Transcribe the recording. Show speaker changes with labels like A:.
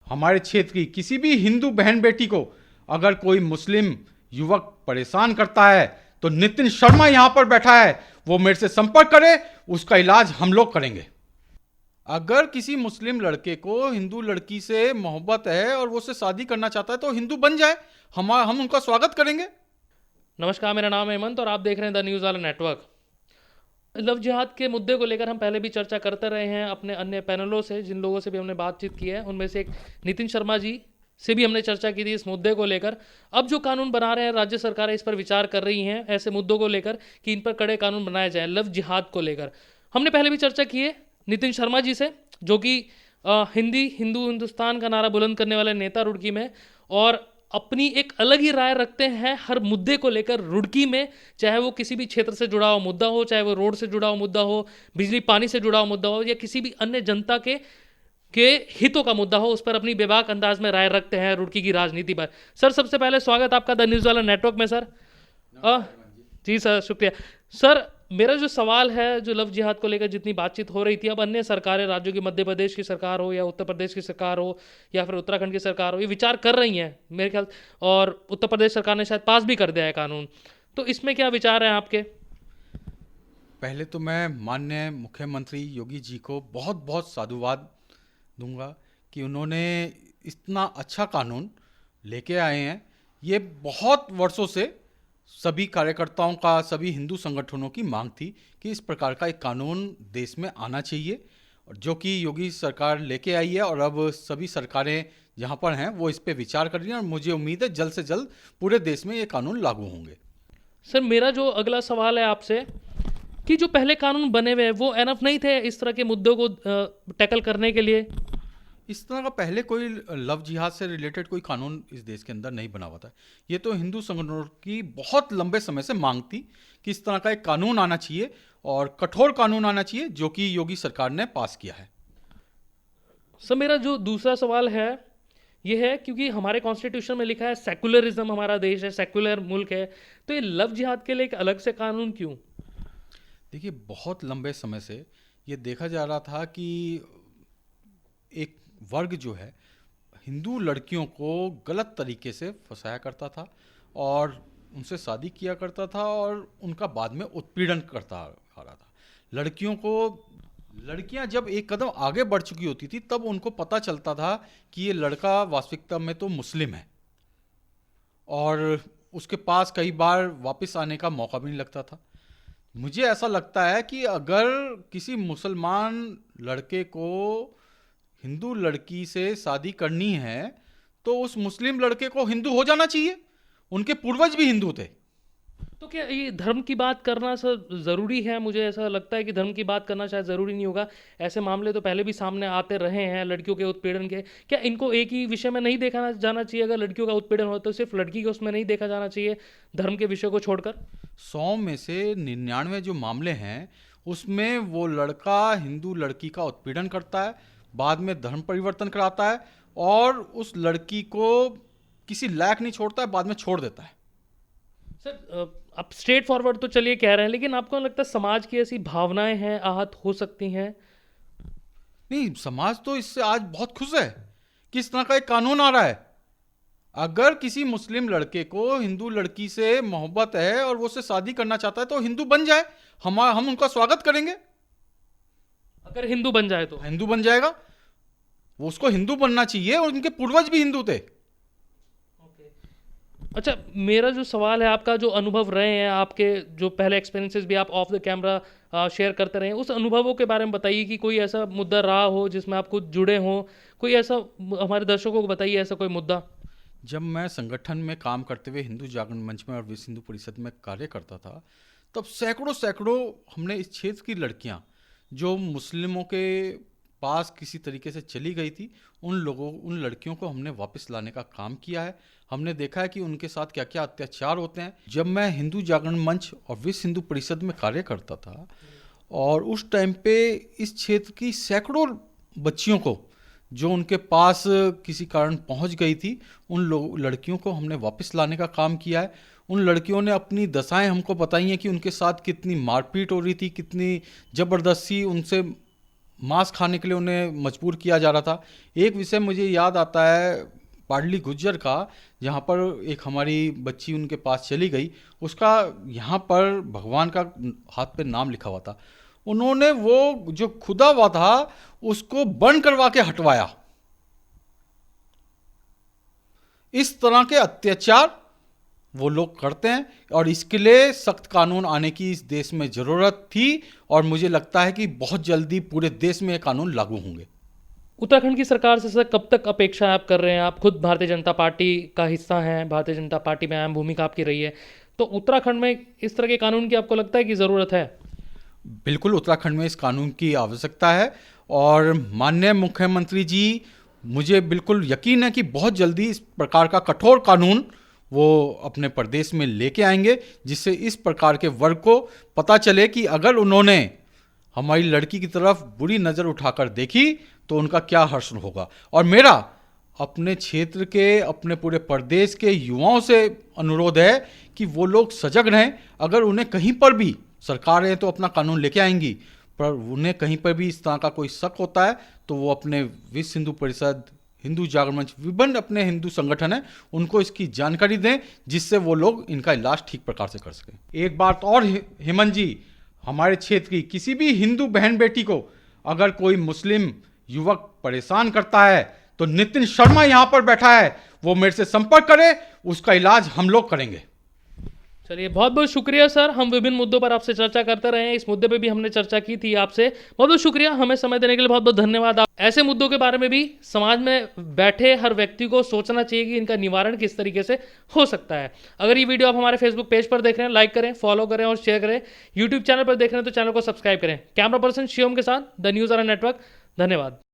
A: हमारे क्षेत्र की किसी भी हिंदू बहन बेटी को अगर कोई मुस्लिम युवक परेशान करता है तो नितिन शर्मा यहां पर बैठा है, वो मेरे से संपर्क करे, उसका इलाज हम लोग करेंगे। अगर किसी मुस्लिम लड़के को हिंदू लड़की से मोहब्बत है और वो उससे शादी करना चाहता है तो हिंदू बन जाए, हम उनका स्वागत करेंगे।
B: नमस्कार, मेरा नाम है हेमंत और आप देख रहे हैं द न्यूज़ वाला नेटवर्क। लव जिहाद के मुद्दे को लेकर हम पहले भी चर्चा करते रहे हैं अपने अन्य पैनलों से, जिन लोगों से भी हमने बातचीत की है उनमें से एक नितिन शर्मा जी से भी हमने चर्चा की थी इस मुद्दे को लेकर। अब जो कानून बना रहे हैं, राज्य सरकारें इस पर विचार कर रही हैं ऐसे मुद्दों को लेकर कि इन पर कड़े कानून बनाए जाएं लव जिहाद को लेकर। हमने पहले भी चर्चा की है नितिन शर्मा जी से, जो कि हिंदुस्तान का नारा बुलंद करने वाले नेता रुड़की में, और अपनी एक अलग ही राय रखते हैं हर मुद्दे को लेकर रुड़की में, चाहे वो किसी भी क्षेत्र से जुड़ा हुआ मुद्दा हो, चाहे वो रोड से जुड़ा हुआ मुद्दा हो, बिजली पानी से जुड़ा हुआ मुद्दा हो, या किसी भी अन्य जनता के हितों का मुद्दा हो, उस पर अपनी बेबाक अंदाज में राय रखते हैं रुड़की की राजनीति पर। सर, सबसे पहले स्वागत आपका द न्यूज़ वाला नेटवर्क में सर। जी सर, शुक्रिया। सर, मेरा जो सवाल है, जो लव जिहाद को लेकर जितनी बातचीत हो रही थी, अब अन्य सरकारें, राज्यों की, मध्य प्रदेश की सरकार हो या उत्तर प्रदेश की सरकार हो या फिर उत्तराखंड की सरकार हो, ये विचार कर रही हैं मेरे ख्याल, और उत्तर प्रदेश सरकार ने शायद पास भी कर दिया है कानून। तो इसमें क्या विचार हैं आपके?
A: पहले तो मैं माननीय मुख्यमंत्री योगी जी को बहुत बहुत साधुवाद दूंगा कि उन्होंने इतना अच्छा कानून लेके आए हैं। ये बहुत वर्षों से सभी कार्यकर्ताओं का, सभी हिंदू संगठनों की मांग थी कि इस प्रकार का एक कानून देश में आना चाहिए, और जो कि योगी सरकार लेके आई है, और अब सभी सरकारें जहां पर हैं वो इस पे विचार कर रही हैं, और मुझे उम्मीद है जल्द से जल्द पूरे देश में ये कानून लागू होंगे।
B: सर, मेरा जो अगला सवाल है आपसे, कि जो पहले कानून बने हुए हैं वो एनफ नहीं थे इस तरह के मुद्दों को टैकल करने के लिए?
A: इस तरह का पहले कोई लव जिहाद से रिलेटेड कोई कानून इस देश के अंदर नहीं बना हुआ था। ये तो हिंदू संगठनों की बहुत लंबे समय से मांग थी कि इस तरह का एक कानून आना चाहिए, और कठोर कानून आना चाहिए, जो कि योगी सरकार ने पास किया है।
B: सर, मेरा जो दूसरा सवाल है ये है, क्योंकि हमारे कॉन्स्टिट्यूशन में लिखा है सेकुलरिज्म, हमारा देश है, सेकुलर मुल्क है, तो ये लव जिहाद के लिए एक अलग से कानून क्यों?
A: देखिए, बहुत लंबे समय से ये देखा जा रहा था कि एक वर्ग जो है हिंदू लड़कियों को गलत तरीके से फंसाया करता था और उनसे शादी किया करता था, और उनका बाद में उत्पीड़न करता आ रहा था। लड़कियों को, लड़कियां जब एक कदम आगे बढ़ चुकी होती थी तब उनको पता चलता था कि ये लड़का वास्तविकता में तो मुस्लिम है, और उसके पास कई बार वापस आने का मौका भी नहीं लगता था। मुझे ऐसा लगता है कि अगर किसी मुसलमान लड़के को हिंदू लड़की से शादी करनी है तो उस मुस्लिम लड़के को हिंदू हो जाना चाहिए। उनके पूर्वज भी हिंदू थे।
B: तो क्या ये धर्म की बात करना सर ज़रूरी है? मुझे ऐसा लगता है कि धर्म की बात करना शायद ज़रूरी नहीं होगा। ऐसे मामले तो पहले भी सामने आते रहे हैं लड़कियों के उत्पीड़न के। क्या इनको एक ही विषय में नहीं देखा जाना चाहिए? अगर लड़कियों का उत्पीड़न हो तो सिर्फ लड़की के उसमें नहीं देखा जाना चाहिए, धर्म के विषय को छोड़कर?
A: 100 में से 99 जो मामले हैं उसमें वो लड़का हिंदू लड़की का उत्पीड़न करता है, बाद में धर्म परिवर्तन कराता है, और उस लड़की को किसी लायक नहीं छोड़ता है, बाद में छोड़ देता है।
B: सर, आप स्ट्रेट फॉरवर्ड तो चलिए कह रहे हैं, लेकिन आपको लगता है समाज की ऐसी भावनाएं हैं, आहत हो सकती हैं?
A: नहीं, समाज तो इससे आज बहुत खुश है कि इस तरह का एक कानून आ रहा है। अगर किसी मुस्लिम लड़के को हिंदू लड़की से मोहब्बत है और वो उससे शादी करना चाहता है तो हिंदू बन जाए, हम उनका स्वागत करेंगे।
B: अगर हिंदू बन जाए तो?
A: हिंदू बन जाएगा, वो उसको हिंदू बनना चाहिए, और उनके पूर्वज भी हिंदू थे।
B: अच्छा, मेरा जो सवाल है, आपका जो अनुभव रहे हैं, आपके जो पहले एक्सपीरियंसेस भी आप ऑफ द कैमरा शेयर करते रहे हैं, उस अनुभवों के बारे में बताइए कि कोई ऐसा मुद्दा रहा हो जिसमें आप खुद जुड़े हों, कोई ऐसा, हमारे दर्शकों को बताइए ऐसा कोई मुद्दा।
A: जब मैं संगठन में काम करते हुए हिंदू जागरण मंच में और विश्व हिंदू परिषद में कार्य करता था, तब सैकड़ों सैकड़ों हमने इस क्षेत्र की लड़कियां जो मुस्लिमों के पास किसी तरीके से चली गई थी, उन लड़कियों को हमने वापस लाने का काम किया है। हमने देखा है कि उनके साथ क्या क्या अत्याचार होते हैं। जब मैं हिंदू जागरण मंच और विश्व हिंदू परिषद में कार्य करता था, और उस टाइम पे इस क्षेत्र की सैकड़ों बच्चियों को जो उनके पास किसी कारण पहुंच गई थी, उन लड़कियों को हमने वापस लाने का काम किया है। उन लड़कियों ने अपनी दशाएं हमको बताई हैं कि उनके साथ कितनी मारपीट हो रही थी, कितनी ज़बरदस्ती उनसे मांस खाने के लिए उन्हें मजबूर किया जा रहा था। एक विषय मुझे याद आता है पाडली गुज्जर का, जहाँ पर एक हमारी बच्ची उनके पास चली गई, उसका यहाँ पर भगवान का हाथ पे नाम लिखा हुआ था। उन्होंने वो जो खुदा हुआ था उसको बर्न करवा के हटवाया। इस तरह के अत्याचार वो लोग करते हैं और इसके लिए सख्त कानून आने की इस देश में ज़रूरत थी और मुझे लगता है कि बहुत जल्दी पूरे देश में ये कानून लागू होंगे।
B: उत्तराखंड की सरकार से सर कब तक अपेक्षा आप कर रहे हैं? आप खुद भारतीय जनता पार्टी का हिस्सा हैं, भारतीय जनता पार्टी में अहम भूमिका आपकी रही है, तो उत्तराखंड में इस तरह के कानून की आपको लगता है कि ज़रूरत है?
A: बिल्कुल उत्तराखंड में इस कानून की आवश्यकता है और माननीय मुख्यमंत्री जी, मुझे बिल्कुल यकीन है कि बहुत जल्दी इस प्रकार का कठोर कानून वो अपने प्रदेश में लेके आएंगे, जिससे इस प्रकार के वर्ग को पता चले कि अगर उन्होंने हमारी लड़की की तरफ बुरी नज़र उठाकर देखी तो उनका क्या हर्ष होगा। और मेरा अपने क्षेत्र के, अपने पूरे प्रदेश के युवाओं से अनुरोध है कि वो लोग सजग रहें। अगर उन्हें कहीं पर भी, सरकारें तो अपना कानून लेके आएंगी, पर उन्हें कहीं पर भी इस तरह का कोई शक होता है तो वो अपने विश्व हिंदू परिषद, हिंदू जागरण मंच, विभिन्न अपने हिंदू संगठन हैं, उनको इसकी जानकारी दें, जिससे वो लोग इनका इलाज ठीक प्रकार से कर सकें। एक बात और हेमंत जी, हमारे क्षेत्र की किसी भी हिंदू बहन बेटी को अगर कोई मुस्लिम युवक परेशान करता है तो नितिन शर्मा यहाँ पर बैठा है, वो मेरे से संपर्क करे, उसका इलाज हम लोग करेंगे।
B: चलिए, बहुत बहुत शुक्रिया सर। हम विभिन्न मुद्दों पर आपसे चर्चा करते रहे हैं, इस मुद्दे पे भी हमने चर्चा की थी आपसे। बहुत बहुत शुक्रिया, हमें समय देने के लिए बहुत बहुत धन्यवाद। आप ऐसे मुद्दों के बारे में भी समाज में बैठे हर व्यक्ति को सोचना चाहिए कि इनका निवारण किस तरीके से हो सकता है। अगर ये वीडियो आप हमारे फेसबुक पेज पर देख रहे हैं, लाइक करें, फॉलो करें और शेयर करें। यूट्यूब चैनल पर देख रहे हैं तो चैनल को सब्सक्राइब करें। कैमरा पर्सन शिवम के साथ द न्यूज़ आरा नेटवर्क। धन्यवाद।